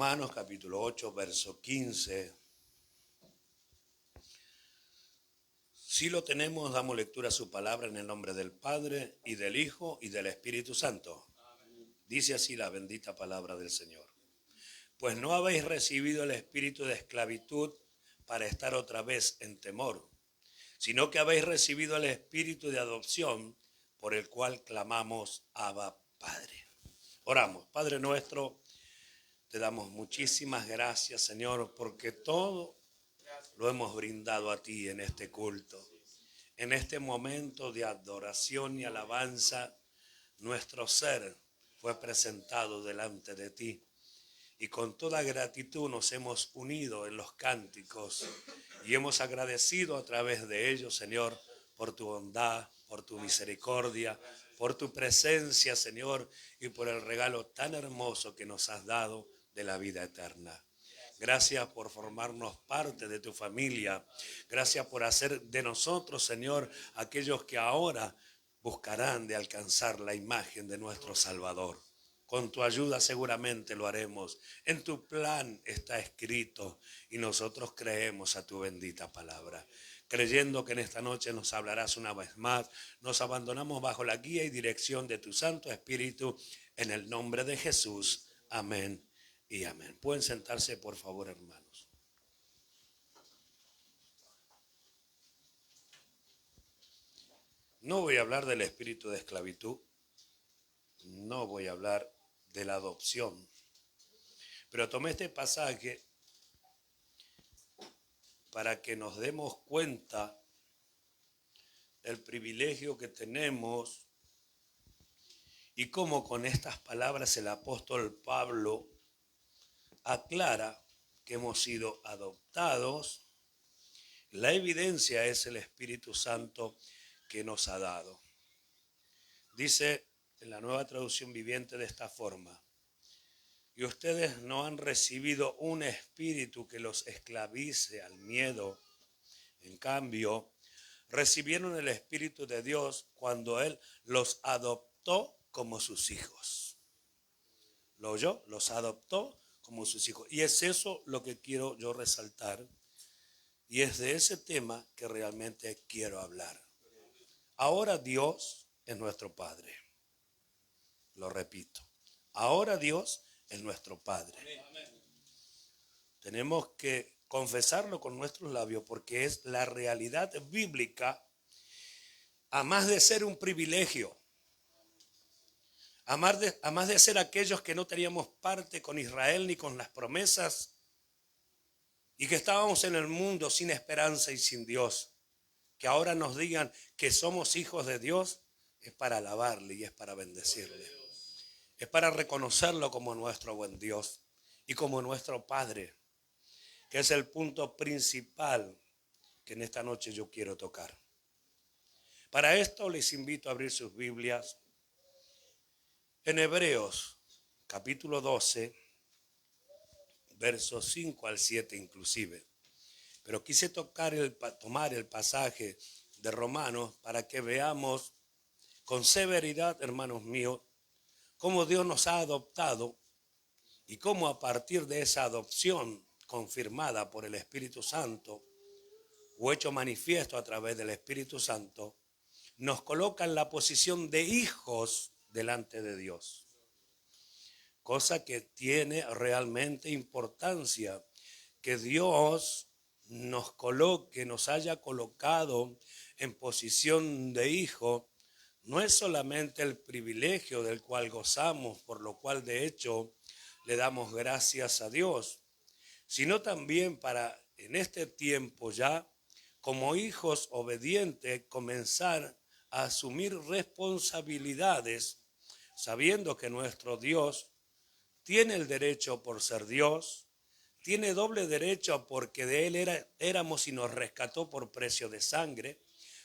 Romanos capítulo 8, verso 15. Si lo tenemos, damos lectura a su palabra en el nombre del Padre, y del Hijo, y del Espíritu Santo. Dice así la bendita palabra del Señor. Pues no habéis recibido el espíritu de esclavitud para estar otra vez en temor, sino que habéis recibido el espíritu de adopción, por el cual clamamos, Abba, Padre. Oramos. Padre nuestro, te damos muchísimas gracias, Señor, porque todo lo hemos brindado a ti en este culto. En este momento de adoración y alabanza, nuestro ser fue presentado delante de ti. Y con toda gratitud nos hemos unido en los cánticos y hemos agradecido a través de ellos, Señor, por tu bondad, por tu misericordia, por tu presencia, Señor, y por el regalo tan hermoso que nos has dado de la vida eterna. Gracias por formarnos parte de tu familia. Gracias por hacer de nosotros, Señor, aquellos que ahora buscarán de alcanzar la imagen de nuestro Salvador. Con tu ayuda seguramente lo haremos. En tu plan está escrito y nosotros creemos a tu bendita palabra. Creyendo que en esta noche nos hablarás una vez más, nos abandonamos bajo la guía y dirección de tu Santo Espíritu en el nombre de Jesús. Amén y amén. Pueden sentarse, por favor, hermanos. No voy a hablar del espíritu de esclavitud. No voy a hablar de la adopción. Pero tomé este pasaje para que nos demos cuenta del privilegio que tenemos y cómo con estas palabras el apóstol Pablo aclara que hemos sido adoptados. La evidencia es el Espíritu Santo que nos ha dado. Dice en la Nueva Traducción Viviente de esta forma: y ustedes no han recibido un espíritu que los esclavice al miedo. En cambio, recibieron el Espíritu de Dios cuando Él los adoptó como sus hijos. ¿Lo oyó? Los adoptó como sus hijos. Y es eso lo que quiero yo resaltar. Y es de ese tema que realmente quiero hablar. Ahora Dios es nuestro Padre. Lo repito. Ahora Dios es nuestro Padre. Tenemos que confesarlo con nuestros labios porque es la realidad bíblica, a más de ser un privilegio, a más de ser aquellos que no teníamos parte con Israel ni con las promesas y que estábamos en el mundo sin esperanza y sin Dios, que ahora nos digan que somos hijos de Dios, es para alabarle y es para bendecirle, es para reconocerlo como nuestro buen Dios y como nuestro Padre, que es el punto principal que en esta noche yo quiero tocar. Para esto les invito a abrir sus Biblias en Hebreos capítulo 12, versos 5 al 7 inclusive. Pero quise tomar el pasaje de Romanos para que veamos con severidad, hermanos míos, cómo Dios nos ha adoptado y cómo a partir de esa adopción confirmada por el Espíritu Santo o hecho manifiesto a través del Espíritu Santo, nos coloca en la posición de hijos delante de Dios. Cosa que tiene realmente importancia, que Dios nos coloque, nos haya colocado en posición de hijo. No es solamente el privilegio del cual gozamos, por lo cual de hecho le damos gracias a Dios, sino también para en este tiempo ya, como hijos obedientes, comenzar a asumir responsabilidades, sabiendo que nuestro Dios tiene el derecho por ser Dios, tiene doble derecho porque de Él éramos y nos rescató por precio de sangre,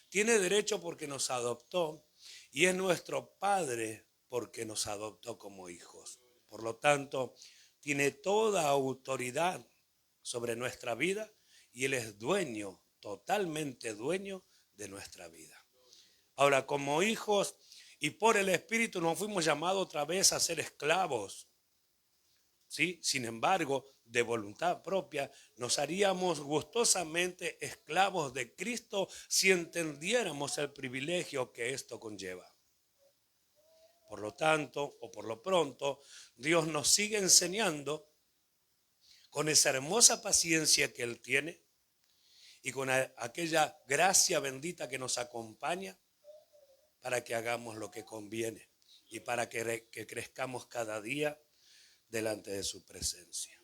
tiene derecho porque nos adoptó y es nuestro Padre porque nos adoptó como hijos. Por lo tanto, tiene toda autoridad sobre nuestra vida y Él es dueño, totalmente dueño de nuestra vida. Ahora, como hijos y por el Espíritu nos fuimos llamados otra vez a ser esclavos. ¿sí? Sin embargo, de voluntad propia, nos haríamos gustosamente esclavos de Cristo si entendiéramos el privilegio que esto conlleva. Por lo tanto, o por lo pronto, Dios nos sigue enseñando con esa hermosa paciencia que Él tiene y con aquella gracia bendita que nos acompaña para que hagamos lo que conviene y para que crezcamos cada día delante de su presencia.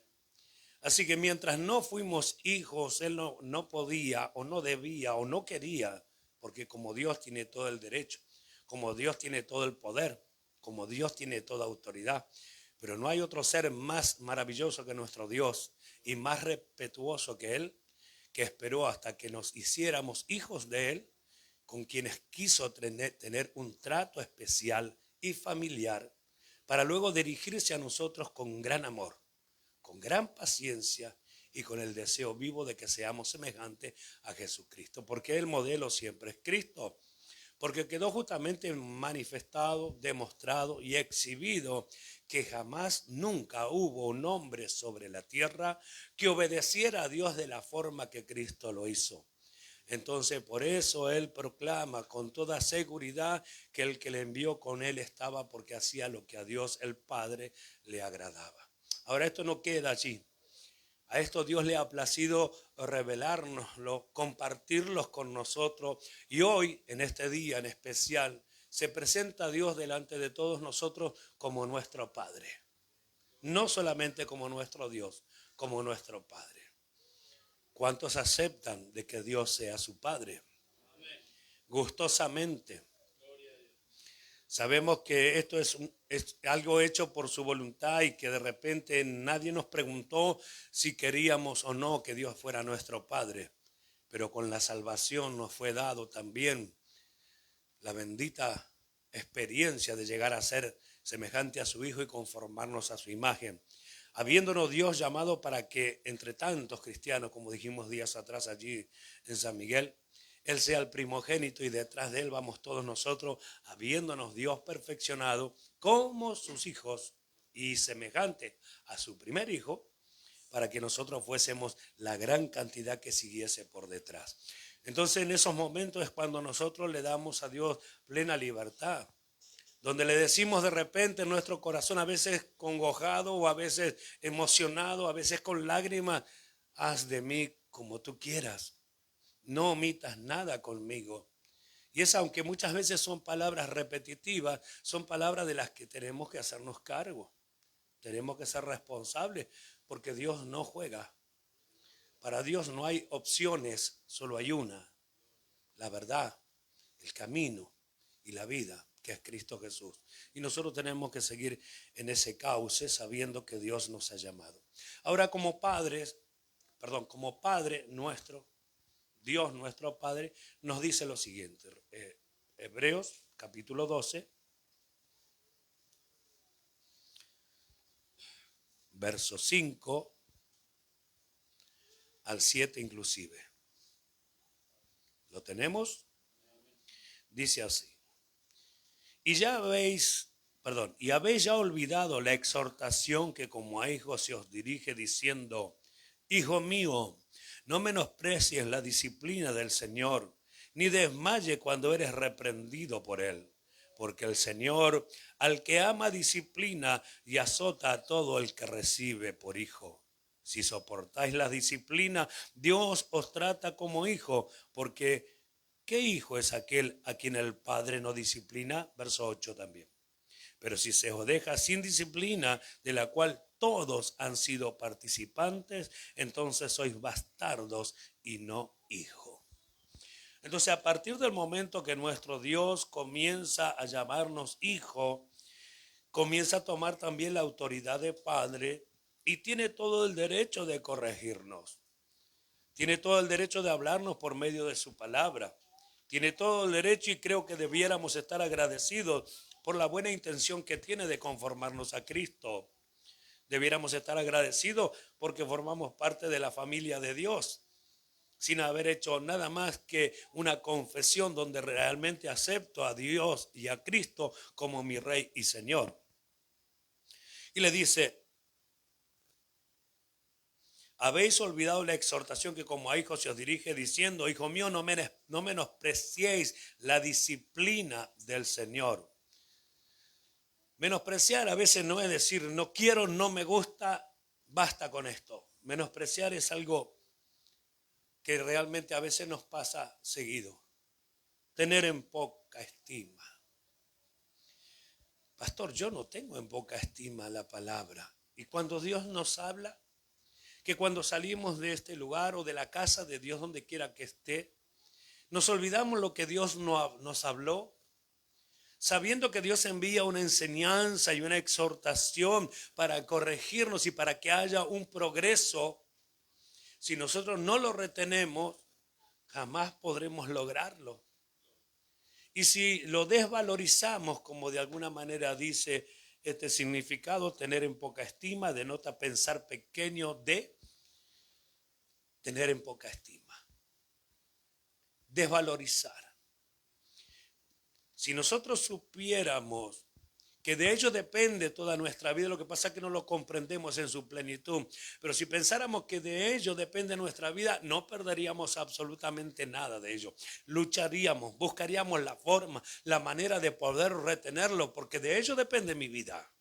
Así que mientras no fuimos hijos, Él no podía o no debía o no quería, porque como Dios tiene todo el derecho, como Dios tiene todo el poder, como Dios tiene toda autoridad, pero no hay otro ser más maravilloso que nuestro Dios y más respetuoso que Él, que esperó hasta que nos hiciéramos hijos de Él, con quienes quiso tener un trato especial y familiar, para luego dirigirse a nosotros con gran amor, con gran paciencia y con el deseo vivo de que seamos semejantes a Jesucristo. Porque el modelo siempre es Cristo. Porque quedó justamente manifestado, demostrado y exhibido que jamás, nunca hubo un hombre sobre la tierra que obedeciera a Dios de la forma que Cristo lo hizo. Entonces, por eso Él proclama con toda seguridad que el que le envió con Él estaba porque hacía lo que a Dios el Padre le agradaba. Ahora, esto no queda allí. A esto Dios le ha placido revelárnoslo, compartirlos con nosotros. Y hoy, en este día en especial, se presenta Dios delante de todos nosotros como nuestro Padre. No solamente como nuestro Dios, como nuestro Padre. ¿Cuántos aceptan de que Dios sea su Padre? Gustosamente. Sabemos que esto es algo hecho por su voluntad y que de repente nadie nos preguntó si queríamos o no que Dios fuera nuestro Padre. Pero con la salvación nos fue dado también la bendita experiencia de llegar a ser semejante a su Hijo y conformarnos a su imagen. Habiéndonos Dios llamado para que entre tantos cristianos, como dijimos días atrás allí en San Miguel, Él sea el primogénito y detrás de Él vamos todos nosotros, habiéndonos Dios perfeccionado como sus hijos y semejante a su primer hijo, para que nosotros fuésemos la gran cantidad que siguiese por detrás. Entonces en esos momentos es cuando nosotros le damos a Dios plena libertad, donde le decimos de repente en nuestro corazón, a veces congojado o a veces emocionado, a veces con lágrimas, haz de mí como tú quieras, no omitas nada conmigo. Y es, aunque muchas veces son palabras repetitivas, son palabras de las que tenemos que hacernos cargo, tenemos que ser responsables, porque Dios no juega. Para Dios no hay opciones, solo hay una, la verdad, el camino y la vida, que es Cristo Jesús. Y nosotros tenemos que seguir en ese cauce sabiendo que Dios nos ha llamado. Ahora, como Padre nuestro, Dios nuestro Padre, nos dice lo siguiente. Hebreos capítulo 12, verso 5 al 7 inclusive. ¿Lo tenemos? Dice así. Y habéis ya olvidado la exhortación que como a hijos se os dirige diciendo, Hijo mío, no menosprecies la disciplina del Señor, ni desmaye cuando eres reprendido por Él. Porque el Señor, al que ama, disciplina y azota a todo el que recibe por hijo. Si soportáis la disciplina, Dios os trata como hijo, porque ¿qué hijo es aquel a quien el Padre no disciplina? Verso 8 también. Pero si se os deja sin disciplina, de la cual todos han sido participantes, entonces sois bastardos y no hijos. Entonces, a partir del momento que nuestro Dios comienza a llamarnos hijo, comienza a tomar también la autoridad de padre y tiene todo el derecho de corregirnos. Tiene todo el derecho de hablarnos por medio de su palabra. Tiene todo el derecho y creo que debiéramos estar agradecidos por la buena intención que tiene de conformarnos a Cristo. Debiéramos estar agradecidos porque formamos parte de la familia de Dios, sin haber hecho nada más que una confesión donde realmente acepto a Dios y a Cristo como mi Rey y Señor. Y le dice, Habéis olvidado la exhortación que como a hijos se os dirige diciendo: hijo mío, no menospreciéis la disciplina del Señor. Menospreciar a veces no es decir no quiero, no me gusta, basta con esto. Menospreciar es algo que realmente a veces nos pasa seguido. Tener en poca estima. Pastor, yo no tengo en poca estima la palabra. Y cuando Dios nos habla, que cuando salimos de este lugar o de la casa de Dios, donde quiera que esté, nos olvidamos lo que Dios nos habló, sabiendo que Dios envía una enseñanza y una exhortación para corregirnos y para que haya un progreso. Si nosotros no lo retenemos, jamás podremos lograrlo. Y si lo desvalorizamos, como de alguna manera dice este significado, tener en poca estima, denota pensar pequeño de tener en poca estima, desvalorizar. Si nosotros supiéramos que de ello depende toda nuestra vida, lo que pasa es que no lo comprendemos en su plenitud, pero si pensáramos que de ello depende nuestra vida, no perderíamos absolutamente nada de ello. Lucharíamos, buscaríamos la forma, la manera de poder retenerlo, porque de ello depende mi vida.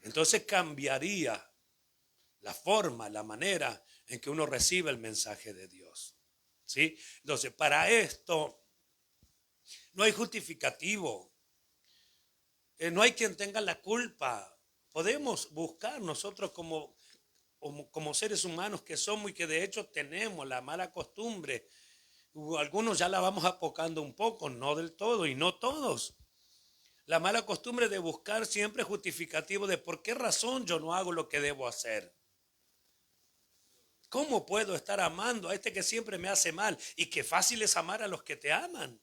Entonces cambiaría la forma, la manera en que uno recibe el mensaje de Dios. ¿Sí? Entonces, para esto no hay justificativo. No hay quien tenga la culpa. Podemos buscar nosotros como seres humanos que somos y que de hecho tenemos la mala costumbre. Algunos ya la vamos apocando un poco, no del todo y no todos. La mala costumbre de buscar siempre justificativo de por qué razón yo no hago lo que debo hacer. ¿Cómo puedo estar amando a este que siempre me hace mal? Y qué fácil es amar a los que te aman.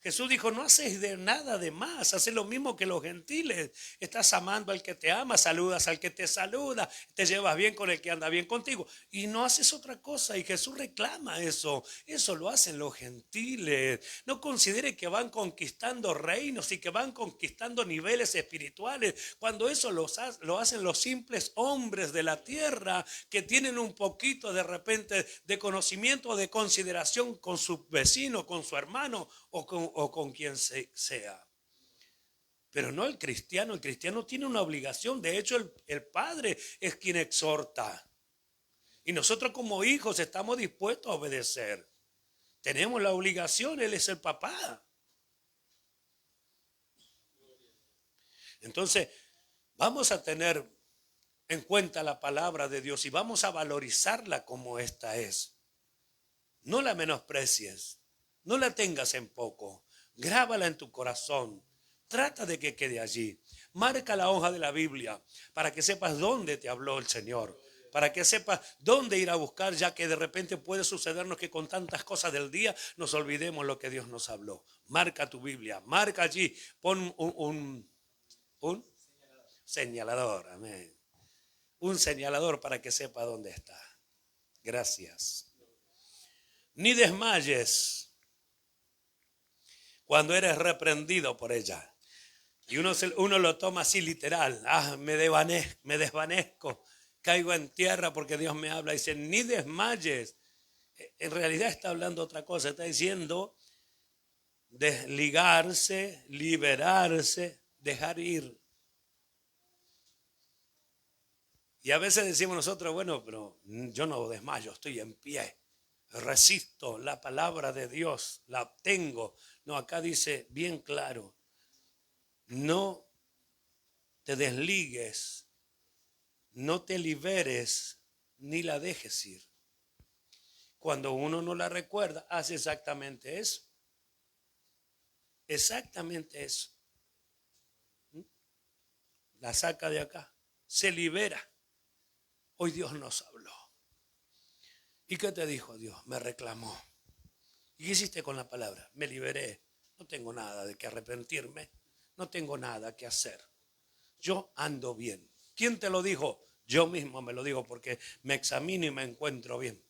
Jesús dijo, no haces de nada de más, haces lo mismo que los gentiles. Estás amando al que te ama, saludas al que te saluda, te llevas bien con el que anda bien contigo. Y no haces otra cosa. Y Jesús reclama eso. Eso lo hacen los gentiles. No considere que van conquistando reinos y que van conquistando niveles espirituales. Cuando eso lo hacen los simples hombres de la tierra que tienen un poquito de repente de conocimiento o de consideración con su vecino, con su hermano o con quien sea. Pero no el cristiano. El cristiano tiene una obligación. De hecho, el padre es quien exhorta. Y nosotros como hijos estamos dispuestos a obedecer. Tenemos la obligación, él es el papá. Entonces, vamos a tener en cuenta la palabra de Dios y vamos a valorizarla como esta es. No la menosprecies. No la tengas en poco. Grábala en tu corazón. Trata de que quede allí. Marca la hoja de la Biblia para que sepas dónde te habló el Señor. Para que sepas dónde ir a buscar, ya que de repente puede sucedernos que con tantas cosas del día nos olvidemos lo que Dios nos habló. Marca tu Biblia. Marca allí. Pon un señalador. Amén. Un señalador para que sepa dónde está. Gracias. Ni desmayes cuando eres reprendido por ella. Y uno lo toma así literal. Me desvanezco, caigo en tierra porque Dios me habla. Dice, ni desmayes. En realidad está hablando otra cosa. Está diciendo desligarse, liberarse, dejar ir. Y a veces decimos nosotros, bueno, pero yo no desmayo, estoy en pie. Resisto la palabra de Dios, la obtengo. No, acá dice bien claro, no te desligues, no te liberes, ni la dejes ir. Cuando uno no la recuerda, hace exactamente eso. Exactamente eso. La saca de acá, se libera. Hoy Dios nos habló. ¿Y qué te dijo Dios? Me reclamó. ¿Y qué hiciste con la palabra? Me liberé. No tengo nada de que arrepentirme. No tengo nada que hacer. Yo ando bien. ¿Quién te lo dijo? Yo mismo me lo digo porque me examino y me encuentro bien.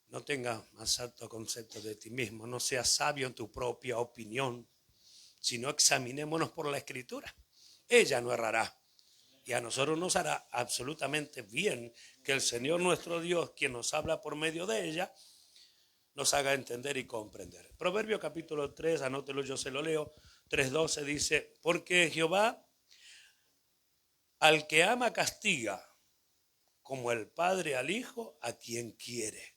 No tengas más alto concepto de ti mismo. No seas sabio en tu propia opinión, sino examinémonos por la Escritura. Ella no errará. Y a nosotros nos hará absolutamente bien que el Señor nuestro Dios, quien nos habla por medio de ella, nos haga entender y comprender. Proverbio capítulo 3, anótelo, yo se lo leo. 3:12 dice, porque Jehová al que ama castiga, como el padre al hijo a quien quiere.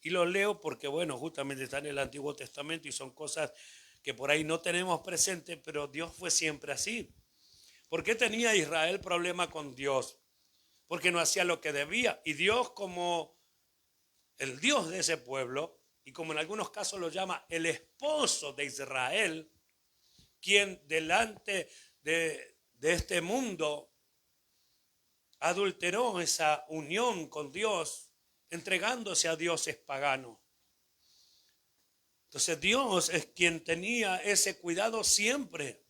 Y lo leo porque, bueno, justamente está en el Antiguo Testamento y son cosas que por ahí no tenemos presente, pero Dios fue siempre así. ¿Por qué tenía Israel problema con Dios? Porque no hacía lo que debía. Y Dios, como el Dios de ese pueblo, y como en algunos casos lo llama el esposo de Israel, quien delante de este mundo adulteró esa unión con Dios, entregándose a dioses paganos. Entonces Dios es quien tenía ese cuidado siempre.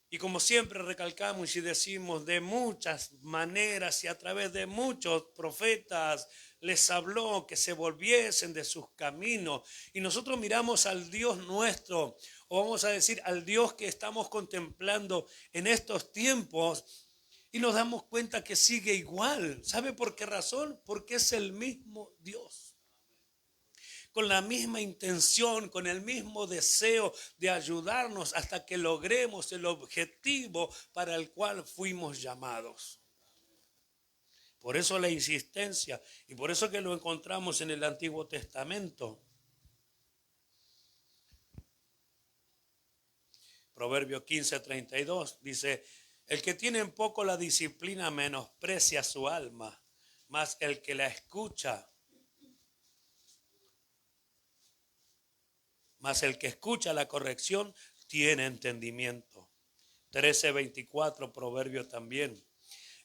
Y como siempre recalcamos y decimos, de muchas maneras y a través de muchos profetas les habló que se volviesen de sus caminos. Y nosotros miramos al Dios nuestro, o vamos a decir al Dios que estamos contemplando en estos tiempos, y nos damos cuenta que sigue igual. ¿Sabe por qué razón? Porque es el mismo Dios, con la misma intención, con el mismo deseo de ayudarnos hasta que logremos el objetivo para el cual fuimos llamados. Por eso la insistencia, y por eso que lo encontramos en el Antiguo Testamento. Proverbio 15:32 dice, el que tiene en poco la disciplina menosprecia su alma, mas el que la escucha, la corrección tiene entendimiento. 13:24, Proverbio también.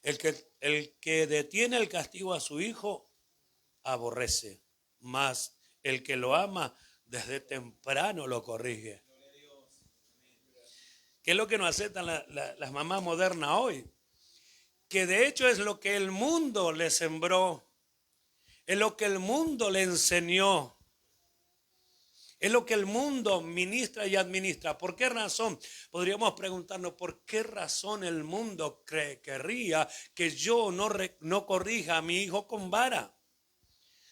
El que detiene el castigo a su hijo, aborrece, mas el que lo ama desde temprano lo corrige. ¿Qué es lo que nos aceptan las mamás modernas hoy? Que de hecho es lo que el mundo le sembró, es lo que el mundo le enseñó. Es lo que el mundo ministra y administra. ¿Por qué razón? Podríamos preguntarnos, ¿por qué razón el mundo querría que yo no corrija a mi hijo con vara?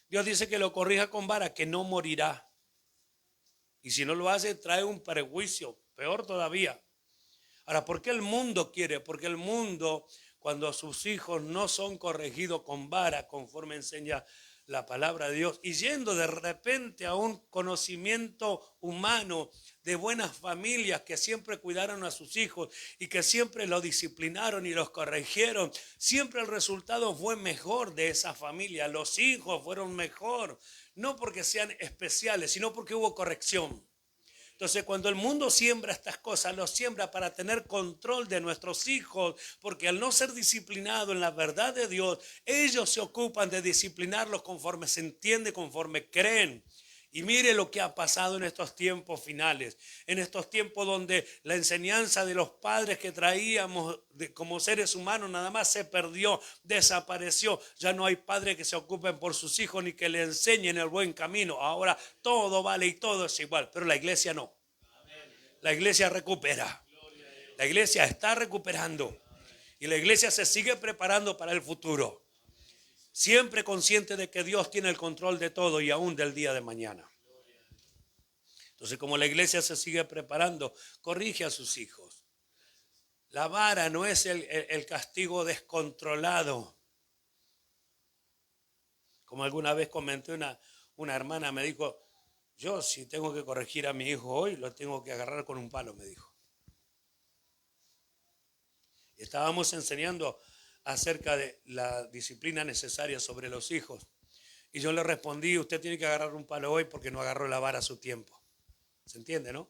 Dios dice que lo corrija con vara, que no morirá. Y si no lo hace, trae un perjuicio, peor todavía. Ahora, ¿por qué el mundo quiere? Porque el mundo, cuando sus hijos no son corregidos con vara, conforme enseña la palabra de Dios, y yendo de repente a un conocimiento humano de buenas familias que siempre cuidaron a sus hijos y que siempre los disciplinaron y los corrigieron, siempre el resultado fue mejor de esa familia. Los hijos fueron mejor, no porque sean especiales, sino porque hubo corrección. Entonces, cuando el mundo siembra estas cosas, lo siembra para tener control de nuestros hijos, porque al no ser disciplinado en la verdad de Dios, ellos se ocupan de disciplinarlos conforme se entiende, conforme creen. Y mire lo que ha pasado en estos tiempos finales, en estos tiempos donde la enseñanza de los padres que traíamos como seres humanos nada más se perdió, desapareció. Ya no hay padres que se ocupen por sus hijos ni que le enseñen el buen camino. Ahora todo vale y todo es igual, pero la iglesia no. La iglesia recupera. La iglesia está recuperando y la iglesia se sigue preparando para el futuro. Siempre consciente de que Dios tiene el control de todo y aún del día de mañana. Entonces, como la iglesia se sigue preparando, corrige a sus hijos. La vara no es el castigo descontrolado. Como alguna vez comenté, una hermana me dijo, yo si tengo que corregir a mi hijo hoy, lo tengo que agarrar con un palo, me dijo. Estábamos enseñando acerca de la disciplina necesaria sobre los hijos. Y yo le respondí, usted tiene que agarrar un palo hoy porque no agarró la vara a su tiempo. ¿Se entiende, no?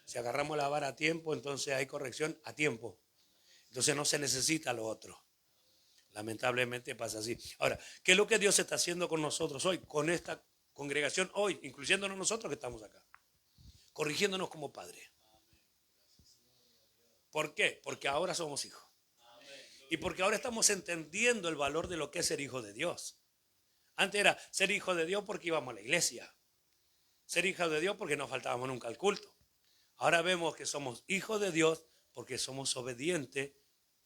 Si agarramos la vara a tiempo, entonces hay corrección a tiempo. Entonces no se necesita lo otro. Lamentablemente pasa así. Ahora, ¿qué es lo que Dios está haciendo con nosotros hoy? Con esta congregación hoy, incluyéndonos nosotros que estamos acá. Corrigiéndonos como padres. ¿Por qué? Porque ahora somos hijos. Y porque ahora estamos entendiendo el valor de lo que es ser hijo de Dios. Antes era ser hijo de Dios porque íbamos a la iglesia. Ser hijo de Dios porque no faltábamos nunca al culto. Ahora vemos que somos hijos de Dios porque somos obedientes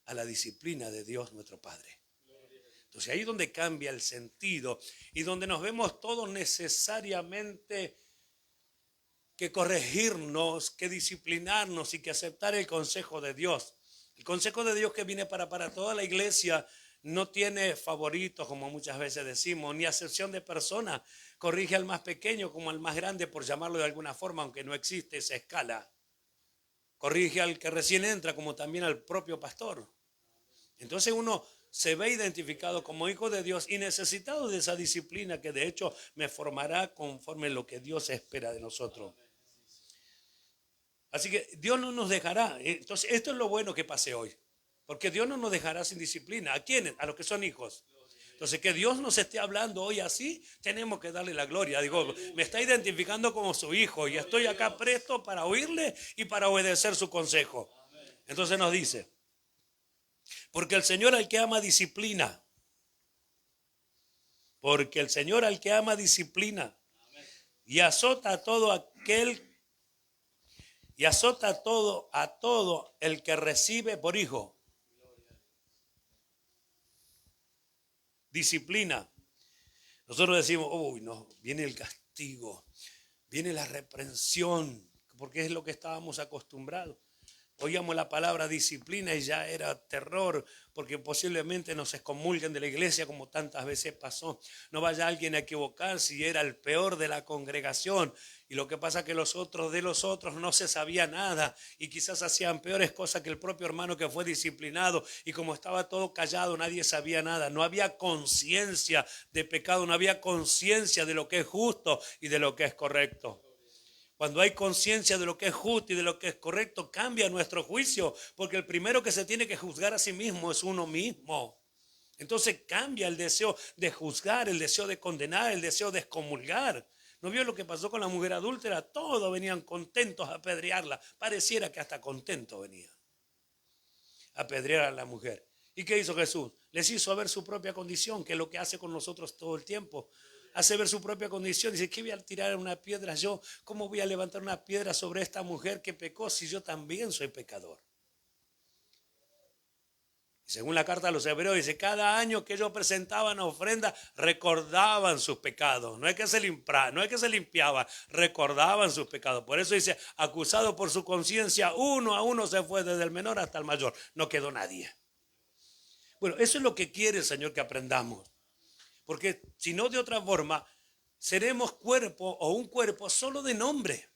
a la disciplina de Dios nuestro Padre. Entonces ahí es donde cambia el sentido y donde nos vemos todos necesariamente que corregirnos, que disciplinarnos y que aceptar el consejo de Dios. El consejo de Dios que viene para toda la iglesia no tiene favoritos, como muchas veces decimos, ni acepción de personas. Corrige al más pequeño como al más grande, por llamarlo de alguna forma, aunque no existe esa escala. Corrige al que recién entra, como también al propio pastor. Entonces uno se ve identificado como hijo de Dios y necesitado de esa disciplina que de hecho me formará conforme lo que Dios espera de nosotros. Así que Dios no nos dejará. Entonces esto es lo bueno que pase hoy. Porque Dios no nos dejará sin disciplina. ¿A quiénes? A los que son hijos. Entonces que Dios nos esté hablando hoy así, tenemos que darle la gloria. Digo, me está identificando como su hijo y estoy acá presto para oírle y para obedecer su consejo. Entonces nos dice, porque el Señor al que ama disciplina. Porque el Señor al que ama disciplina. Y azota a todo aquel. Y azota a todo el que recibe por hijo. Disciplina. Nosotros decimos, uy, no, viene el castigo, viene la reprensión, porque es lo que estábamos acostumbrados. Oíamos la palabra disciplina y ya era terror, porque posiblemente nos excomulguen de la iglesia como tantas veces pasó. No vaya alguien a equivocarse y era el peor de la congregación. Y lo que pasa es que los otros no se sabía nada y quizás hacían peores cosas que el propio hermano que fue disciplinado. Y como estaba todo callado, nadie sabía nada. No había conciencia de pecado, no había conciencia de lo que es justo y de lo que es correcto. Cuando hay conciencia de lo que es justo y de lo que es correcto, cambia nuestro juicio, porque el primero que se tiene que juzgar a sí mismo es uno mismo. Entonces cambia el deseo de juzgar, el deseo de condenar, el deseo de excomulgar. ¿No vio lo que pasó con la mujer adúltera? Todos venían contentos a apedrearla. Pareciera que hasta contento venía a apedrear a la mujer. ¿Y qué hizo Jesús? Les hizo ver su propia condición, que es lo que hace con nosotros todo el tiempo. Hace ver su propia condición. Dice, ¿qué voy a tirar una piedra yo? ¿Cómo voy a levantar una piedra sobre esta mujer que pecó si yo también soy pecador? Según la carta a los hebreos, dice, cada año que ellos presentaban ofrenda, recordaban sus pecados. No es que se limpiaban, recordaban sus pecados. Por eso dice, acusado por su conciencia, uno a uno se fue desde el menor hasta el mayor. No quedó nadie. Bueno, eso es lo que quiere el Señor que aprendamos. Porque si no, de otra forma, seremos cuerpo o un cuerpo solo de nombre.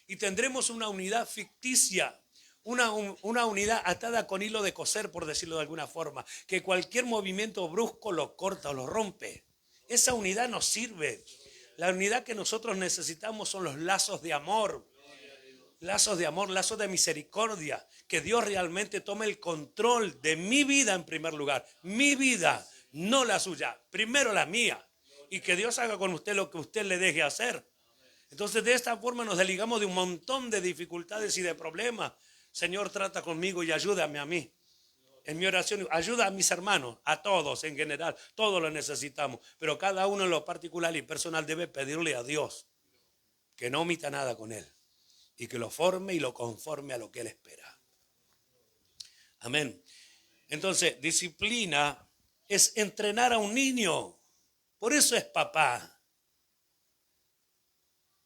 Y tendremos una unidad ficticia. Una unidad atada con hilo de coser, por decirlo de alguna forma, que cualquier movimiento brusco lo corta o lo rompe. Esa unidad nos sirve. La unidad que nosotros necesitamos son los lazos de amor. Lazos de amor, lazos de misericordia. Que Dios realmente tome el control de mi vida en primer lugar. Mi vida, no la suya. Primero la mía. Y que Dios haga con usted lo que usted le deje hacer. Entonces de esta forma nos desligamos de un montón de dificultades y de problemas. Señor, trata conmigo y ayúdame a mí. En mi oración, ayuda a mis hermanos, a todos en general. Todos lo necesitamos. Pero cada uno en lo particular y personal debe pedirle a Dios que no omita nada con él. Y que lo forme y lo conforme a lo que él espera. Amén. Entonces, disciplina es entrenar a un niño. Por eso es papá.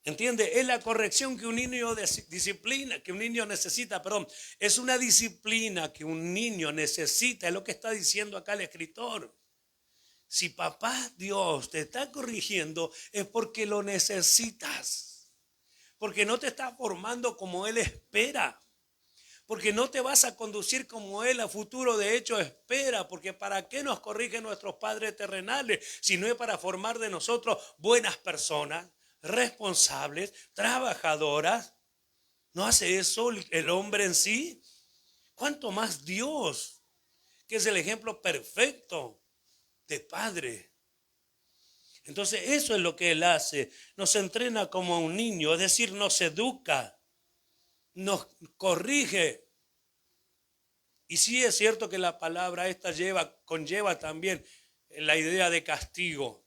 ¿Entiende? Es la corrección que un niño necesita, es una disciplina que un niño necesita, es lo que está diciendo acá el escritor. Si papá Dios te está corrigiendo es porque lo necesitas, porque no te está formando como Él espera, porque no te vas a conducir como Él a futuro de hecho espera, porque ¿para qué nos corrigen nuestros padres terrenales si no es para formar de nosotros buenas personas? Responsables, trabajadoras. ¿No hace eso el hombre en sí? ¿Cuánto más Dios, que es el ejemplo perfecto de padre? Entonces eso es lo que Él hace. Nos entrena como un niño, es decir, nos educa, nos corrige. Y sí es cierto que la palabra esta conlleva también la idea de castigo.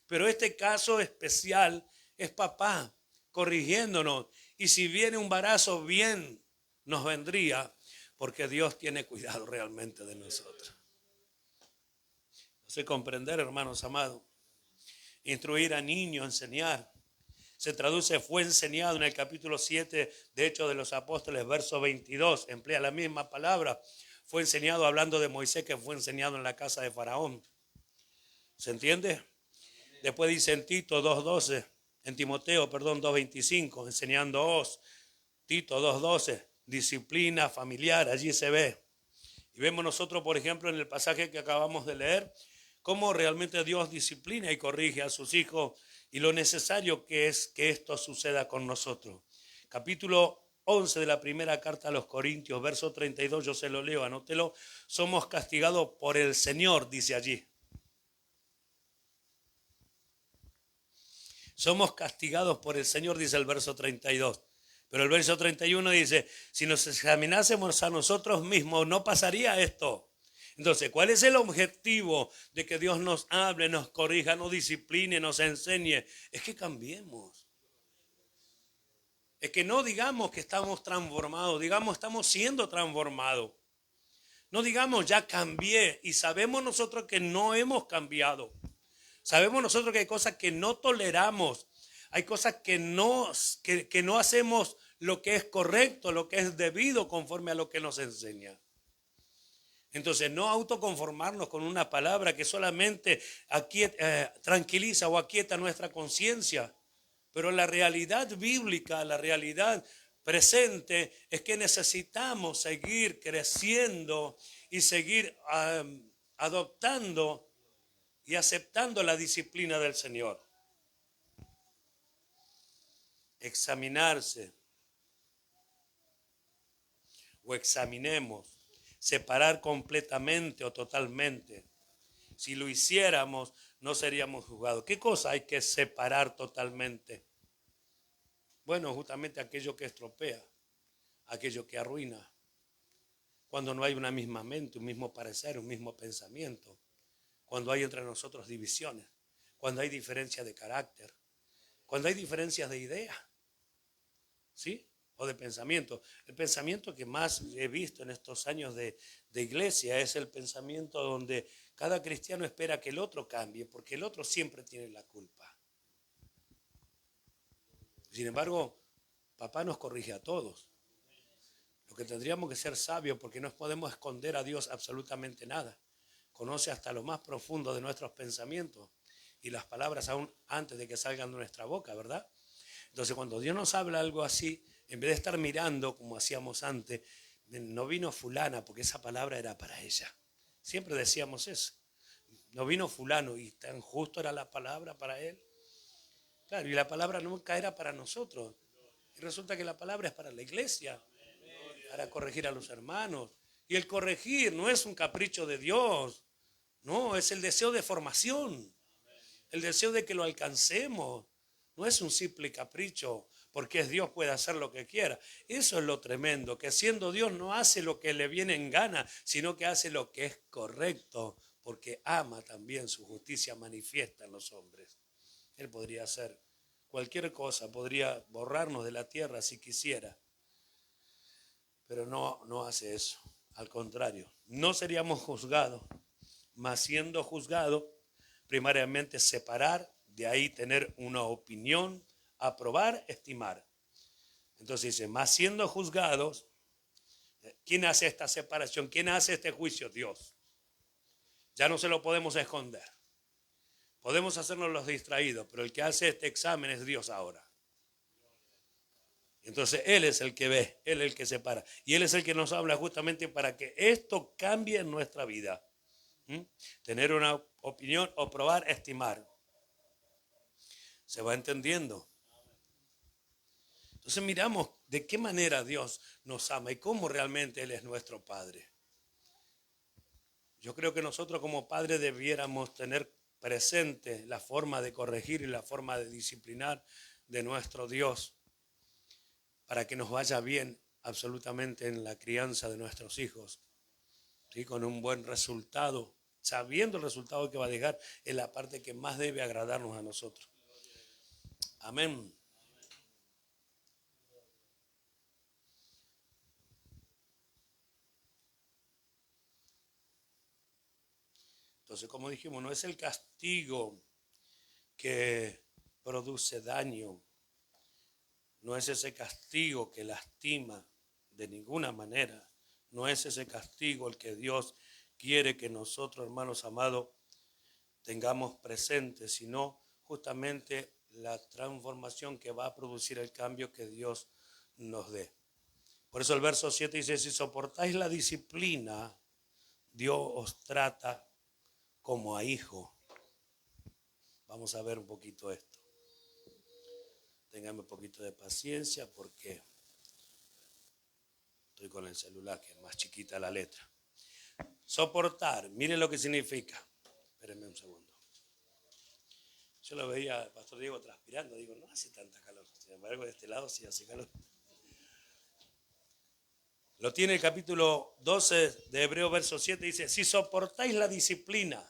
Pero este caso especial es papá corrigiéndonos. Y si viene un embarazo, bien nos vendría. porque Dios tiene cuidado realmente de nosotros. No sé comprender, hermanos amados. Instruir a niños, enseñar. Se traduce fue enseñado en el capítulo 7 de Hechos de los Apóstoles, verso 22. Emplea la misma palabra. Fue enseñado hablando de Moisés, que fue enseñado en la casa de Faraón. ¿Se entiende? Después dice en Tito 2:12, en Timoteo, 2:25, enseñándoos. Tito 2:12, disciplina familiar, allí se ve. Y vemos nosotros, por ejemplo, en el pasaje que acabamos de leer, cómo realmente Dios disciplina y corrige a sus hijos y lo necesario que es que esto suceda con nosotros. Capítulo 11 de la primera carta a los Corintios, verso 32, yo se lo leo, anótelo. Somos castigados por el Señor, dice allí. Somos castigados por el Señor, dice el verso 32. Pero el verso 31 dice, si nos examinásemos a nosotros mismos, no pasaría esto. Entonces, ¿cuál es el objetivo de que Dios nos hable, nos corrija, nos discipline, nos enseñe? Es que cambiemos. Es que no digamos que estamos transformados, digamos estamos siendo transformados. No digamos ya cambié y sabemos nosotros que no hemos cambiado. Sabemos nosotros que hay cosas que no toleramos. Hay cosas que no hacemos lo que es correcto, lo que es debido conforme a lo que nos enseña. Entonces, no autoconformarnos con una palabra que solamente tranquiliza o aquieta nuestra conciencia. Pero la realidad bíblica, la realidad presente es que necesitamos seguir creciendo y seguir adoptando y aceptando la disciplina del Señor. Examinarse o examinemos, separar completamente o totalmente. Si lo hiciéramos, no seríamos juzgados. ¿Qué cosa hay que separar totalmente? Bueno, justamente aquello que estropea, aquello que arruina. Cuando no hay una misma mente, un mismo parecer, un mismo pensamiento. Cuando hay entre nosotros divisiones. Cuando hay diferencia de carácter. Cuando hay diferencias de idea. ¿Sí? O de pensamiento. El pensamiento que más he visto en estos años de iglesia es el pensamiento donde cada cristiano espera que el otro cambie, porque el otro siempre tiene la culpa. Sin embargo, papá nos corrige a todos. Lo que tendríamos que ser sabios, porque no podemos esconder a Dios absolutamente nada. Conoce hasta lo más profundo de nuestros pensamientos y las palabras aún antes de que salgan de nuestra boca, ¿verdad? Entonces, cuando Dios nos habla algo así, en vez de estar mirando como hacíamos antes, no vino fulana porque esa palabra era para ella. Siempre decíamos eso. No vino fulano y tan justo era la palabra para él. Claro, y la palabra nunca era para nosotros. Y resulta que la palabra es para la iglesia, para corregir a los hermanos. Y el corregir no es un capricho de Dios, no, es el deseo de formación, el deseo de que lo alcancemos. No es un simple capricho, porque es Dios, puede hacer lo que quiera. Eso es lo tremendo, que siendo Dios no hace lo que le viene en gana, sino que hace lo que es correcto, porque ama también su justicia manifiesta en los hombres. Él podría hacer cualquier cosa, podría borrarnos de la tierra si quisiera, pero no hace eso. Al contrario, no seríamos juzgados, mas siendo juzgados, primariamente separar, de ahí tener una opinión, aprobar, estimar. Entonces dice, mas siendo juzgados, ¿quién hace esta separación? ¿Quién hace este juicio? Dios. Ya no se lo podemos esconder. Podemos hacernos los distraídos, pero el que hace este examen es Dios ahora. Entonces Él es el que ve, Él es el que separa. Y Él es el que nos habla justamente para que esto cambie en nuestra vida. Tener una opinión o probar, estimar. ¿Se va entendiendo? Entonces miramos de qué manera Dios nos ama y cómo realmente Él es nuestro Padre. Yo creo que nosotros como padres debiéramos tener presente la forma de corregir y la forma de disciplinar de nuestro Dios para que nos vaya bien absolutamente en la crianza de nuestros hijos, ¿sí? Con un buen resultado, sabiendo el resultado que va a dejar en la parte que más debe agradarnos a nosotros. Amén. Entonces, como dijimos, no es el castigo que produce daño, no es ese castigo que lastima de ninguna manera, no es ese castigo el que Dios quiere que nosotros, hermanos amados, tengamos presente, sino justamente la transformación que va a producir el cambio que Dios nos dé. Por eso el verso 7 dice, si soportáis la disciplina, Dios os trata como a hijo. Vamos a ver un poquito esto. Ténganme un poquito de paciencia porque estoy con el celular, que es más chiquita la letra. Soportar, miren lo que significa. Espérenme un segundo. Yo lo veía al pastor Diego transpirando, digo, no hace tanta calor. Sin embargo, de este lado sí hace calor. Lo tiene el capítulo 12 de Hebreo, verso 7, dice, si soportáis la disciplina.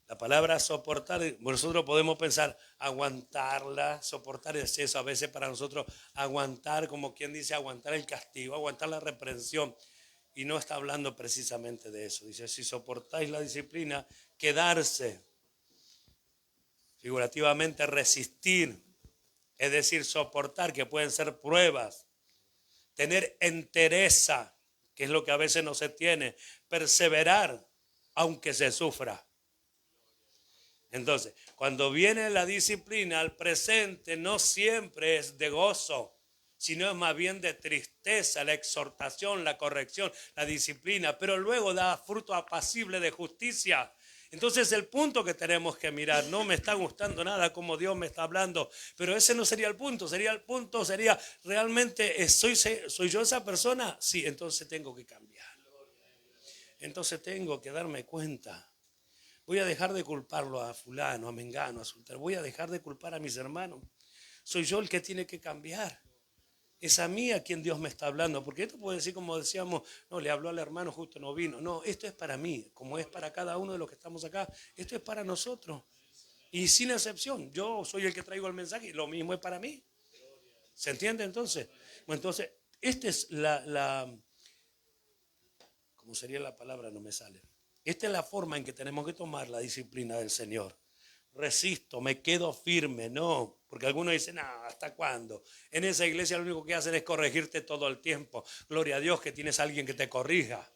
La palabra soportar, nosotros podemos pensar aguantarla, soportar es eso. A veces para nosotros aguantar, como quien dice, aguantar el castigo, aguantar la reprensión. Y no está hablando precisamente de eso. Dice, si soportáis la disciplina, quedarse, figurativamente resistir, es decir, soportar, que pueden ser pruebas, tener entereza, que es lo que a veces no se tiene, perseverar, aunque se sufra. Entonces, cuando viene la disciplina al presente, no siempre es de gozo, sino es más bien de tristeza, la exhortación, la corrección, la disciplina, pero luego da fruto apacible de justicia. Entonces el punto que tenemos que mirar, no me está gustando nada como Dios me está hablando, pero ese no sería el punto, sería realmente, ¿soy yo esa persona? Sí, entonces tengo que cambiar. Entonces tengo que darme cuenta. Voy a dejar de culparlo a fulano, a mengano, a sultano. Voy a dejar de culpar a mis hermanos. Soy yo el que tiene que cambiar. Es a mí a quien Dios me está hablando. Porque esto puede decir, como decíamos, no, le habló al hermano, justo no vino. No, esto es para mí, como es para cada uno de los que estamos acá. Esto es para nosotros. Y sin excepción, yo soy el que traigo el mensaje y lo mismo es para mí. ¿Se entiende entonces? Bueno, entonces, esta es ¿cómo sería la palabra? No me sale. Esta es la forma en que tenemos que tomar la disciplina del Señor. Resisto, me quedo firme, no, porque algunos dicen, ¿hasta cuándo? En esa iglesia lo único que hacen es corregirte todo el tiempo. Gloria a Dios que tienes a alguien que te corrija.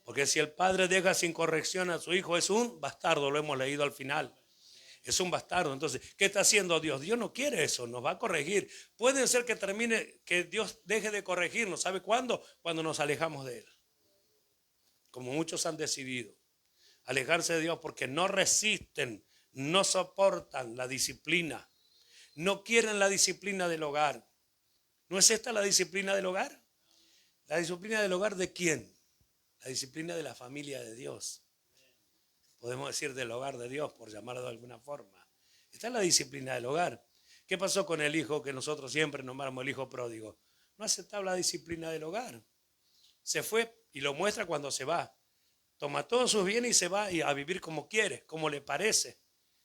Porque si el padre deja sin corrección a su hijo, es un bastardo, lo hemos leído al final. Es un bastardo. Entonces, ¿qué está haciendo Dios? Dios no quiere eso, nos va a corregir. Puede ser que termine, que Dios deje de corregirnos. ¿Sabe cuándo? Cuando nos alejamos de Él. Como muchos han decidido alejarse de Dios porque no resisten, no soportan la disciplina, no quieren la disciplina del hogar. ¿No es esta la disciplina del hogar? ¿La disciplina del hogar de quién? La disciplina de la familia de Dios. Podemos decir del hogar de Dios, por llamarlo de alguna forma. Esta es la disciplina del hogar. ¿Qué pasó con el hijo que nosotros siempre nombramos el hijo pródigo? No aceptaba la disciplina del hogar. Se fue y lo muestra cuando se va. Toma todos sus bienes y se va a vivir como quiere, como le parece,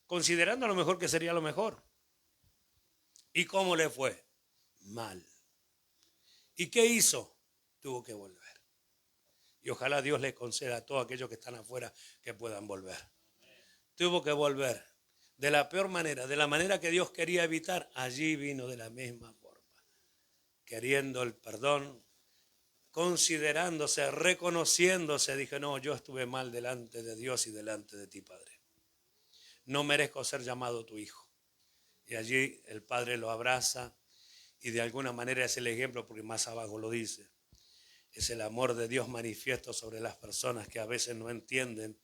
considerando a lo mejor que sería lo mejor. ¿Y cómo le fue? Mal. ¿Y qué hizo? Tuvo que volver. Y ojalá Dios le conceda a todos aquellos que están afuera que puedan volver. Tuvo que volver de la peor manera, de la manera que Dios quería evitar. Allí vino de la misma forma, queriendo el perdón, considerándose, reconociéndose, dije, no, yo estuve mal delante de Dios y delante de ti, Padre. No merezco ser llamado tu hijo. Y allí el Padre lo abraza y de alguna manera es el ejemplo, porque más abajo lo dice. Es el amor de Dios manifiesto sobre las personas que a veces no entienden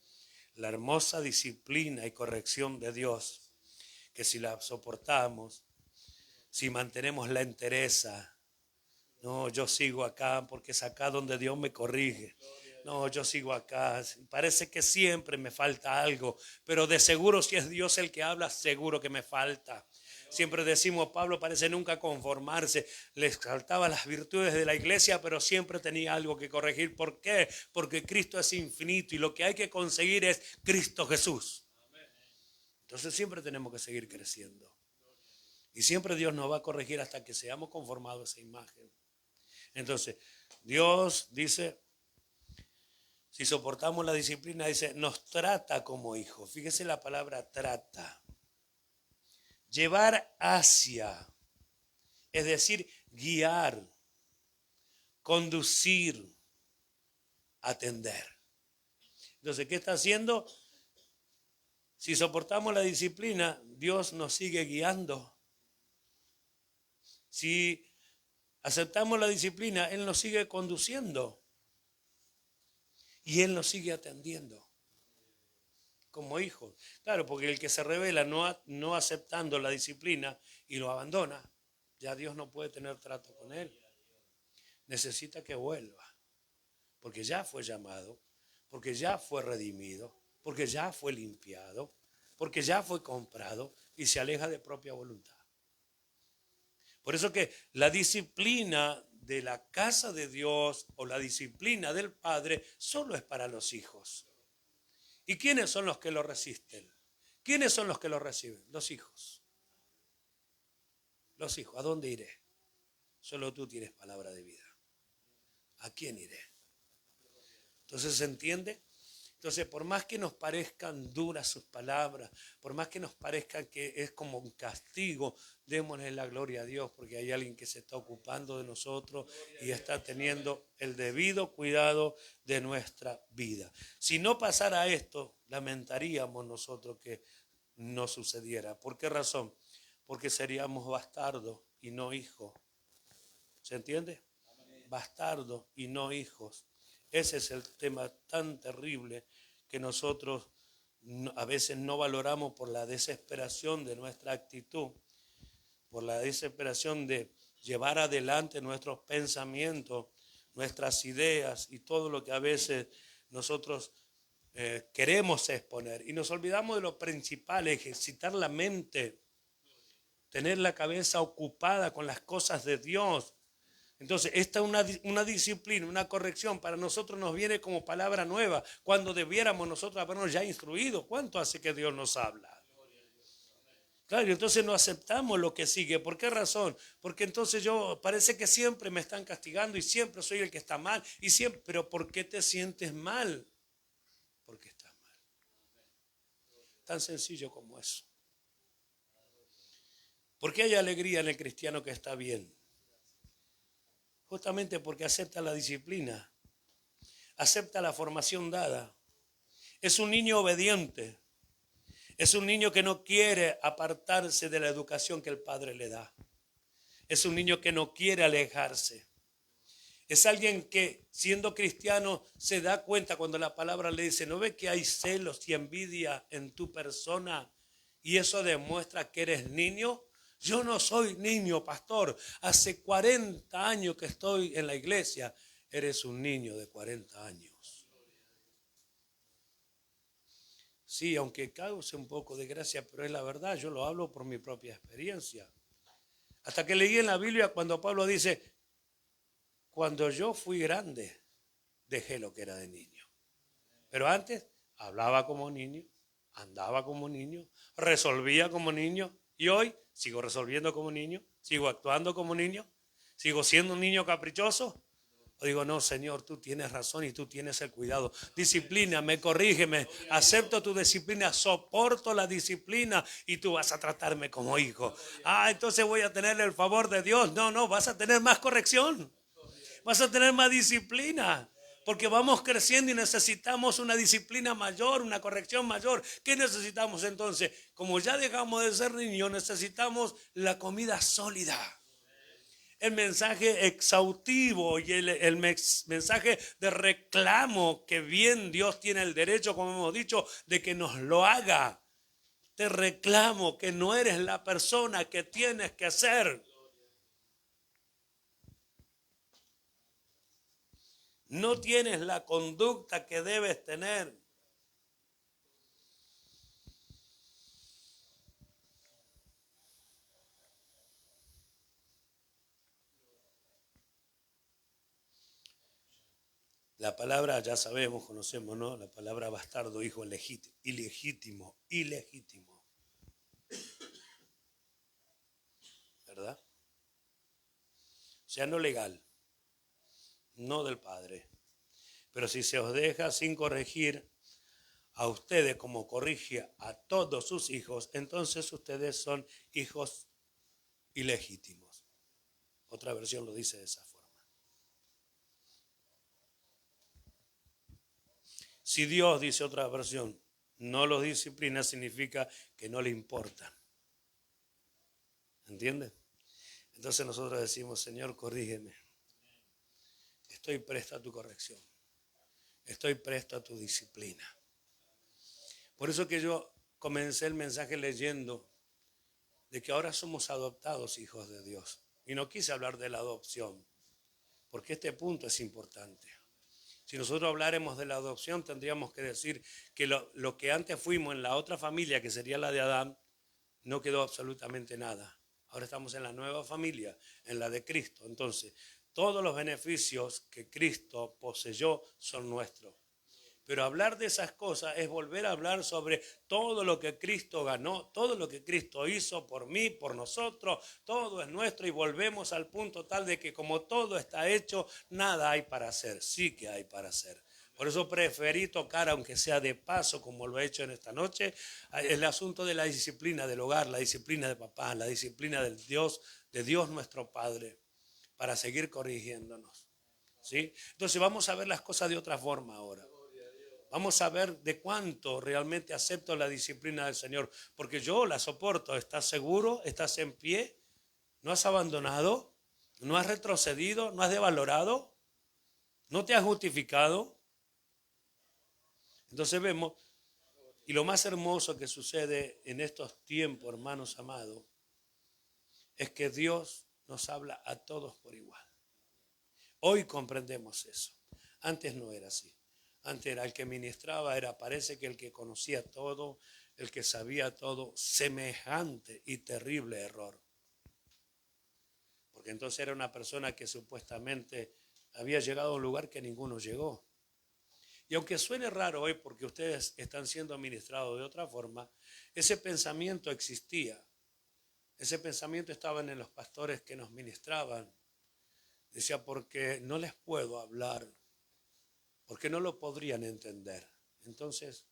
la hermosa disciplina y corrección de Dios, que si la soportamos, si mantenemos la entereza, no, yo sigo acá porque es acá donde Dios me corrige. No, yo sigo acá. Parece que siempre me falta algo, pero de seguro si es Dios el que habla, seguro que me falta. Siempre decimos, Pablo parece nunca conformarse. Le exaltaba las virtudes de la iglesia, pero siempre tenía algo que corregir. ¿Por qué? Porque Cristo es infinito y lo que hay que conseguir es Cristo Jesús. Entonces siempre tenemos que seguir creciendo. Y siempre Dios nos va a corregir hasta que seamos conformados a esa imagen. Entonces, Dios dice, Si soportamos la disciplina, dice, nos trata como hijos. Fíjese la palabra trata. Llevar hacia, es decir, guiar, conducir, atender. Entonces, ¿qué está haciendo? Si soportamos la disciplina, Dios nos sigue guiando. Si aceptamos la disciplina, Él nos sigue conduciendo. Y Él nos sigue atendiendo como hijos. Claro, porque el que se revela no aceptando la disciplina y lo abandona, ya Dios no puede tener trato con él. Necesita que vuelva, porque ya fue llamado, porque ya fue redimido, porque ya fue limpiado, porque ya fue comprado y se aleja de propia voluntad. Por eso que la disciplina de la casa de Dios o la disciplina del Padre solo es para los hijos. ¿Y quiénes son los que lo resisten? ¿Quiénes son los que lo reciben? Los hijos. Los hijos. ¿A dónde iré? Solo tú tienes palabra de vida. ¿A quién iré? Entonces, ¿se entiende? Entonces, por más que nos parezcan duras sus palabras, por más que nos parezca que es como un castigo, démosle la gloria a Dios, porque hay alguien que se está ocupando de nosotros y está teniendo el debido cuidado de nuestra vida. Si no pasara esto, lamentaríamos nosotros que no sucediera. ¿Por qué razón? Porque seríamos bastardos y no hijos. ¿Se entiende? Bastardos y no hijos. Ese es el tema tan terrible que nosotros a veces no valoramos por la desesperación de nuestra actitud, por la desesperación de llevar adelante nuestros pensamientos, nuestras ideas y todo lo que a veces nosotros queremos exponer. Y nos olvidamos de lo principal, ejercitar la mente, tener la cabeza ocupada con las cosas de Dios. Entonces, esta es una disciplina, una corrección, para nosotros nos viene como palabra nueva, cuando debiéramos nosotros habernos ya instruido. ¿Cuánto hace que Dios nos habla? Claro, y entonces no aceptamos lo que sigue. ¿Por qué razón? Porque entonces parece que siempre me están castigando y siempre soy el que está mal. Y siempre, pero ¿por qué te sientes mal? Porque estás mal. Tan sencillo como eso. ¿Por qué hay alegría en el cristiano que está bien? Justamente porque acepta la disciplina, acepta la formación dada. Es un niño obediente. Es un niño que no quiere apartarse de la educación que el padre le da. Es un niño que no quiere alejarse. Es alguien que, siendo cristiano, se da cuenta cuando la palabra le dice, ¿no ve que hay celos y envidia en tu persona? Y eso demuestra que eres niño. Yo no soy niño, pastor. Hace 40 años que estoy en la iglesia. Eres un niño de 40 años. Sí, aunque cause un poco de gracia, pero es la verdad, yo lo hablo por mi propia experiencia. Hasta que leí en la Biblia cuando Pablo dice, cuando yo fui grande, dejé lo que era de niño. Pero antes hablaba como niño, andaba como niño, resolvía como niño y hoy sigo resolviendo como niño, sigo actuando como niño, sigo siendo un niño caprichoso. O digo, no, Señor, tú tienes razón y tú tienes el cuidado. Disciplíname, corrígeme, acepto tu disciplina, soporto la disciplina y tú vas a tratarme como hijo. Entonces voy a tener el favor de Dios. No, vas a tener más corrección. Vas a tener más disciplina. Porque vamos creciendo y necesitamos una disciplina mayor, una corrección mayor. ¿Qué necesitamos entonces? Como ya dejamos de ser niños, necesitamos la comida sólida. El mensaje exhaustivo y el mensaje de reclamo que bien Dios tiene el derecho, como hemos dicho, de que nos lo haga. Te reclamo que no eres la persona que tienes que ser. No tienes la conducta que debes tener. La palabra, ya sabemos, conocemos, ¿no? La palabra bastardo, hijo ilegítimo. ¿Verdad? O sea, no legal, no del padre. Pero si se os deja sin corregir a ustedes como corrige a todos sus hijos, entonces ustedes son hijos ilegítimos. Otra versión lo dice de esa forma. Si Dios, dice otra versión, no los disciplina, significa que no le importan. ¿Entiendes? Entonces nosotros decimos, Señor, corrígeme. Estoy presto a tu corrección. Estoy presto a tu disciplina. Por eso que yo comencé el mensaje leyendo de que ahora somos adoptados hijos de Dios. Y no quise hablar de la adopción, porque este punto es importante. Si nosotros habláramos de la adopción, tendríamos que decir que lo que antes fuimos en la otra familia, que sería la de Adán, no quedó absolutamente nada. Ahora estamos en la nueva familia, en la de Cristo. Entonces, todos los beneficios que Cristo poseyó son nuestros. Pero hablar de esas cosas es volver a hablar sobre todo lo que Cristo ganó, todo lo que Cristo hizo por mí, por nosotros, todo es nuestro y volvemos al punto tal de que como todo está hecho, nada hay para hacer, sí que hay para hacer. Por eso preferí tocar, aunque sea de paso, como lo he hecho en esta noche, el asunto de la disciplina del hogar, la disciplina de papá, la disciplina de Dios nuestro Padre, para seguir corrigiéndonos. ¿Sí? Entonces vamos a ver las cosas de otra forma ahora. Vamos a ver de cuánto realmente acepto la disciplina del Señor, porque yo la soporto. ¿Estás seguro? ¿Estás en pie? ¿No has abandonado? ¿No has retrocedido? ¿No has devalorado? ¿No te has justificado? Entonces vemos, y lo más hermoso que sucede en estos tiempos, hermanos amados, es que Dios nos habla a todos por igual. Hoy comprendemos eso. Antes no era así. Antes era el que ministraba, parece que el que conocía todo, el que sabía todo, semejante y terrible error. Porque entonces era una persona que supuestamente había llegado a un lugar que ninguno llegó. Y aunque suene raro hoy porque ustedes están siendo ministrados de otra forma, ese pensamiento existía. Ese pensamiento estaba en los pastores que nos ministraban. Decía, porque no les puedo hablar, porque no lo podrían entender. Entonces,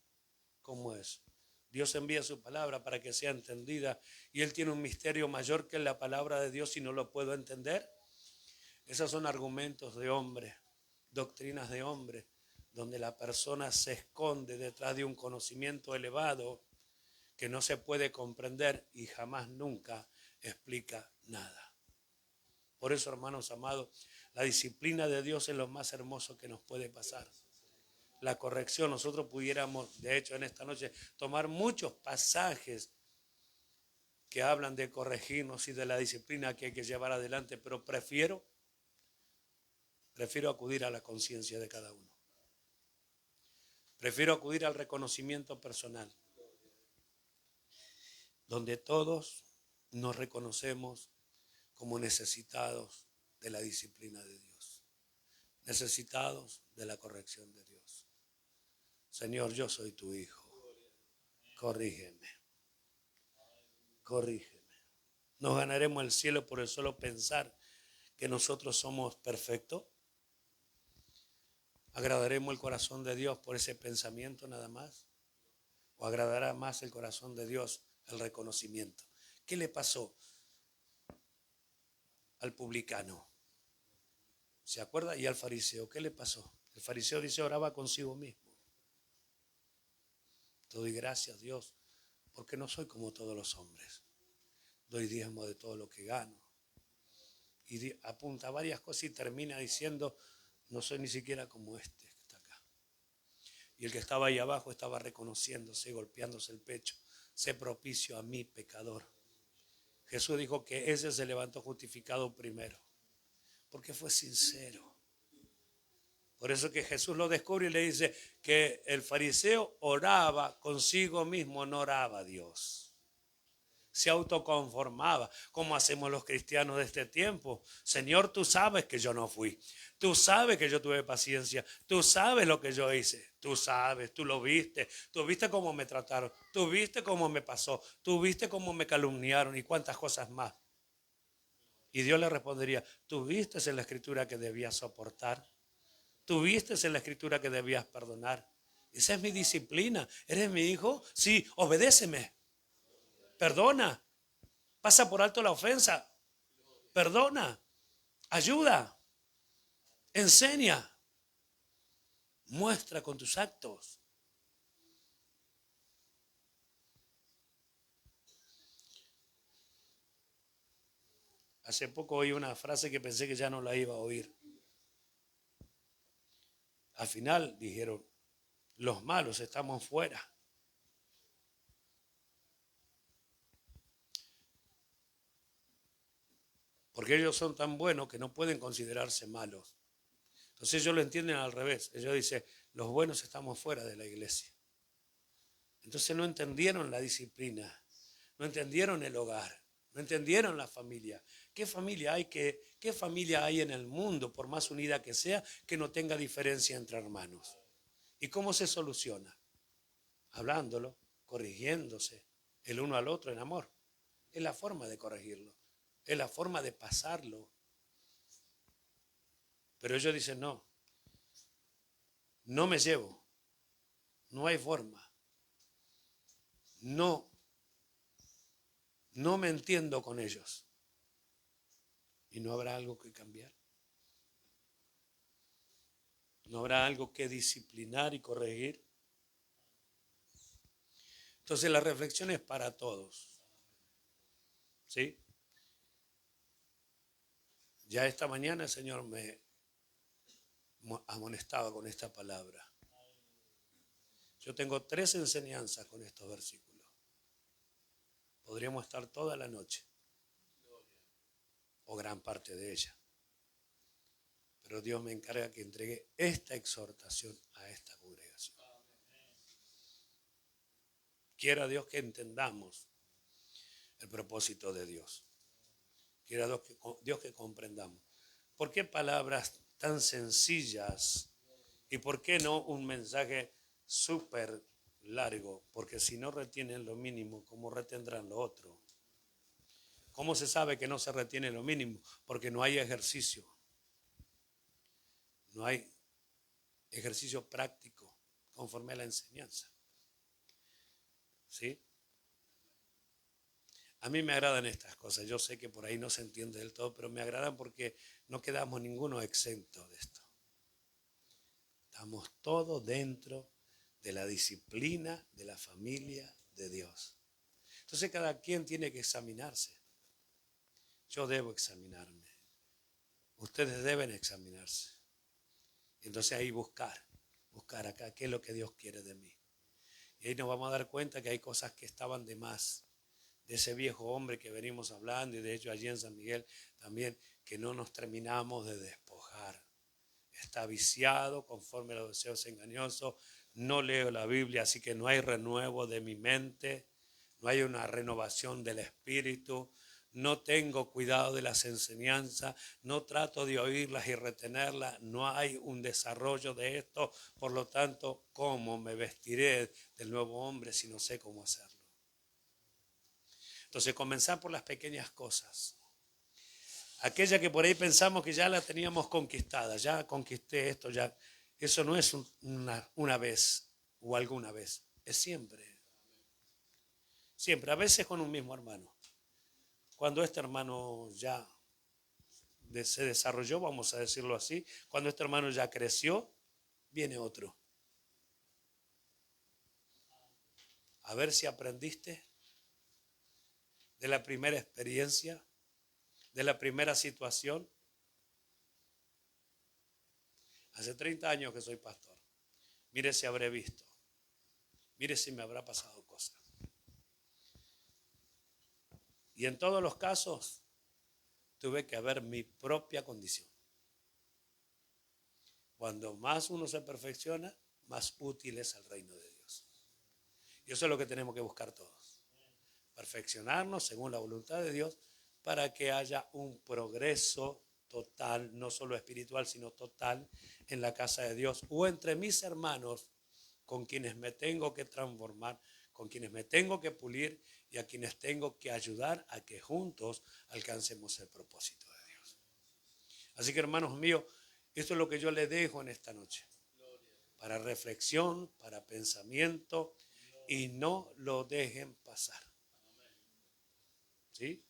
¿cómo es? Dios envía su palabra para que sea entendida y Él tiene un misterio mayor que la palabra de Dios y no lo puedo entender. Esos son argumentos de hombre, doctrinas de hombre, donde la persona se esconde detrás de un conocimiento elevado que no se puede comprender y jamás nunca explica nada. Por eso, hermanos amados, la disciplina de Dios es lo más hermoso que nos puede pasar. La corrección, nosotros pudiéramos, de hecho, en esta noche, tomar muchos pasajes que hablan de corregirnos y de la disciplina que hay que llevar adelante, pero prefiero acudir a la conciencia de cada uno. Prefiero acudir al reconocimiento personal, donde todos nos reconocemos como necesitados de la disciplina de Dios, necesitados de la corrección de Dios. Señor, yo soy tu hijo, corrígeme, corrígeme. ¿Nos ganaremos el cielo por el solo pensar que nosotros somos perfectos? ¿Agradaremos el corazón de Dios por ese pensamiento nada más? ¿O agradará más el corazón de Dios el reconocimiento? ¿Qué le pasó al publicano? ¿Se acuerda? Y al fariseo, ¿qué le pasó? El fariseo dice, oraba consigo mismo. Te doy gracias, Dios, porque no soy como todos los hombres. Doy diezmo de todo lo que gano. Y apunta varias cosas y termina diciendo, no soy ni siquiera como este que está acá. Y el que estaba ahí abajo estaba reconociéndose, golpeándose el pecho. Sé propicio a mí, pecador. Jesús dijo que ese se levantó justificado primero, porque fue sincero. Por eso que Jesús lo descubre y le dice que el fariseo oraba consigo mismo, no oraba a Dios. Se autoconformaba, como hacemos los cristianos de este tiempo. Señor, tú sabes que yo no fui. Tú sabes que yo tuve paciencia. Tú sabes lo que yo hice. Tú sabes, tú lo viste. Tú viste cómo me trataron. Tú viste cómo me pasó. Tú viste cómo me calumniaron y cuántas cosas más. Y Dios le respondería, ¿tú viste en la escritura que debías soportar? Tuviste en la escritura que debías perdonar. Esa es mi disciplina. ¿Eres mi hijo? Sí, obedéceme. Perdona. Pasa por alto la ofensa. Perdona. Ayuda. Enseña. Muestra con tus actos. Hace poco oí una frase que pensé que ya no la iba a oír. Al final dijeron, los malos estamos fuera. Porque ellos son tan buenos que no pueden considerarse malos. Entonces ellos lo entienden al revés. Ellos dicen, los buenos estamos fuera de la iglesia. Entonces no entendieron la disciplina, no entendieron el hogar, no entendieron la familia. ¿Qué familia hay en el mundo, por más unida que sea, que no tenga diferencia entre hermanos? ¿Y cómo se soluciona? Hablándolo, corrigiéndose el uno al otro en amor. Es la forma de corregirlo, es la forma de pasarlo. Pero ellos dicen, no me llevo, no hay forma. No me entiendo con ellos. ¿Y no habrá algo que cambiar? ¿No habrá algo que disciplinar y corregir? Entonces la reflexión es para todos. ¿Sí? Ya esta mañana el Señor me amonestaba con esta palabra. Yo tengo 3 enseñanzas con estos versículos. Podríamos estar toda la noche, o gran parte de ella. Pero Dios me encarga que entregue esta exhortación a esta congregación. Quiera Dios que entendamos el propósito de Dios. Quiera Dios que comprendamos. ¿Por qué palabras tan sencillas? ¿Y por qué no un mensaje súper largo? Porque si no retienen lo mínimo, ¿cómo retendrán lo otro? ¿Cómo se sabe que no se retiene lo mínimo? Porque no hay ejercicio. No hay ejercicio práctico conforme a la enseñanza. ¿Sí? A mí me agradan estas cosas. Yo sé que por ahí no se entiende del todo, pero me agradan porque no quedamos ninguno exento de esto. Estamos todos dentro de la disciplina de la familia de Dios. Entonces cada quien tiene que examinarse. Yo debo examinarme. Ustedes deben examinarse. Entonces ahí buscar acá qué es lo que Dios quiere de mí. Y ahí nos vamos a dar cuenta que hay cosas que estaban de más. De ese viejo hombre que venimos hablando, y de hecho allí en San Miguel también, que no nos terminamos de despojar. Está viciado conforme a los deseos engañosos. No leo la Biblia, así que no hay renuevo de mi mente, no hay una renovación del espíritu. No tengo cuidado de las enseñanzas, no trato de oírlas y retenerlas, no hay un desarrollo de esto. Por lo tanto, ¿cómo me vestiré del nuevo hombre si no sé cómo hacerlo? Entonces, comenzar por las pequeñas cosas. Aquella que por ahí pensamos que ya la teníamos conquistada, ya conquisté esto, ya. Eso no es una vez o alguna vez, es siempre. Siempre, a veces con un mismo hermano. Cuando este hermano ya se desarrolló, vamos a decirlo así, cuando este hermano ya creció, viene otro. A ver si aprendiste de la primera experiencia, de la primera situación. Hace 30 años que soy pastor. Mire si habré visto. Mire si me habrá pasado cosas. Y en todos los casos tuve que ver mi propia condición. Cuando más uno se perfecciona, más útil es al reino de Dios. Y eso es lo que tenemos que buscar todos. Perfeccionarnos según la voluntad de Dios para que haya un progreso total, no solo espiritual, sino total en la casa de Dios o entre mis hermanos con quienes me tengo que transformar, con quienes me tengo que pulir y a quienes tengo que ayudar a que juntos alcancemos el propósito de Dios. Así que, hermanos míos, Esto es lo que yo le dejo en esta noche. Para reflexión, para pensamiento, y no lo dejen pasar. ¿Sí?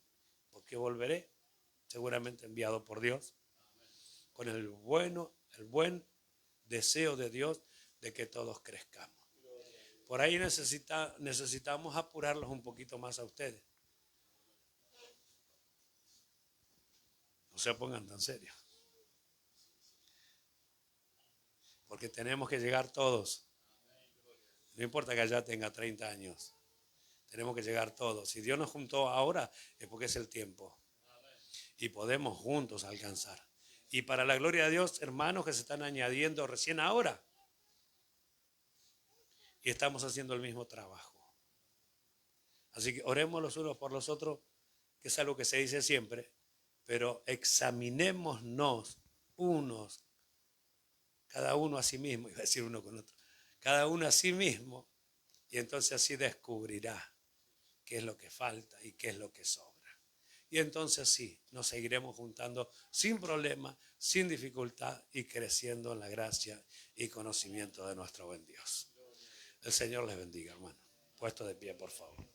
Porque volveré, seguramente enviado por Dios, con el buen deseo de Dios de que todos crezcamos. Por ahí necesitamos apurarlos un poquito más a ustedes. No se pongan tan serios. Porque tenemos que llegar todos. No importa que allá tenga 30 años. Tenemos que llegar todos. Si Dios nos juntó ahora, es porque es el tiempo. Y podemos juntos alcanzar. Y para la gloria de Dios, hermanos que se están añadiendo recién ahora. Y estamos haciendo el mismo trabajo. Así que oremos los unos por los otros, que es algo que se dice siempre. Pero examinémonos unos, cada uno a sí mismo, iba a decir uno con otro, cada uno a sí mismo, y entonces así descubrirá qué es lo que falta y qué es lo que sobra. Y entonces sí, nos seguiremos juntando sin problema, sin dificultad y creciendo en la gracia y conocimiento de nuestro buen Dios. El Señor les bendiga, hermano. Puesto de pie, por favor.